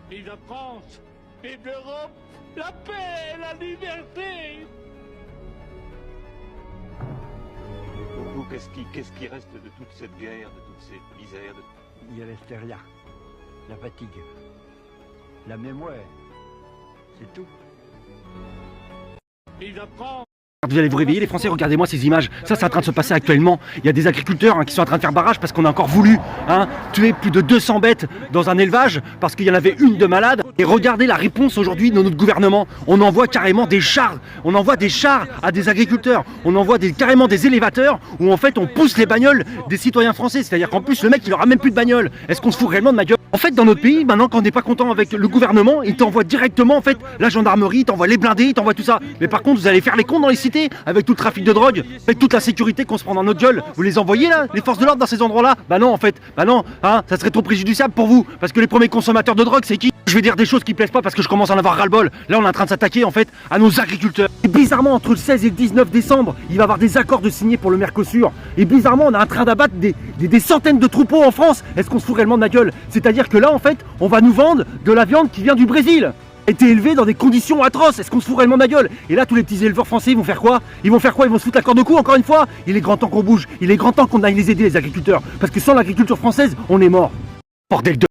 Vive la France, vive l'Europe, la paix, la liberté. Pour vous, qu'est-ce qui reste de toute cette guerre, de toute cette misère Il reste rien. La fatigue. La mémoire. C'est tout. Vive la France. Vous allez vous réveiller les Français, regardez-moi ces images, ça c'est en train de se passer actuellement. Il y a des agriculteurs qui sont en train de faire barrage parce qu'on a encore voulu tuer plus de 200 bêtes dans un élevage parce qu'il y en avait une de malade. Et regardez la réponse aujourd'hui de notre gouvernement, on envoie carrément des chars, à des agriculteurs, on envoie carrément des élévateurs où en fait on pousse les bagnoles des citoyens français, c'est-à-dire qu'en plus le mec il aura même plus de bagnole. Est-ce qu'on se fout réellement de ma gueule? En fait dans notre pays, maintenant quand on n'est pas content avec le gouvernement, il t'envoie directement en fait la gendarmerie, il t'envoie les blindés, il t'envoie tout ça. Mais par contre vous allez faire les cons dans les cités avec tout le trafic de drogue, avec toute la sécurité qu'on se prend dans notre gueule. Vous les envoyez là, les forces de l'ordre dans ces endroits-là? Bah non en fait, ça serait trop préjudiciable pour vous, parce que les premiers consommateurs de drogue c'est qui? Je vais dire des choses qui plaisent pas parce que je commence à en avoir ras-le-bol. Là on est en train de s'attaquer en fait à nos agriculteurs. Et bizarrement entre le 16 et le 19 décembre, il va y avoir des accords de signés pour le Mercosur. Et bizarrement on est en train d'abattre des centaines de troupeaux en France. Est-ce qu'on se fout réellement de ma gueule? C'est-à-dire que là en fait, on va nous vendre de la viande qui vient du Brésil, été élevé dans des conditions atroces. Est-ce qu'on se fout réellement de ma gueule? Et là tous les petits éleveurs français ils vont faire quoi? Ils vont se foutre la corde au cou encore une fois? Il est grand temps qu'on bouge, il est grand temps qu'on aille les aider les agriculteurs, parce que sans l'agriculture française on est mort. Bordel de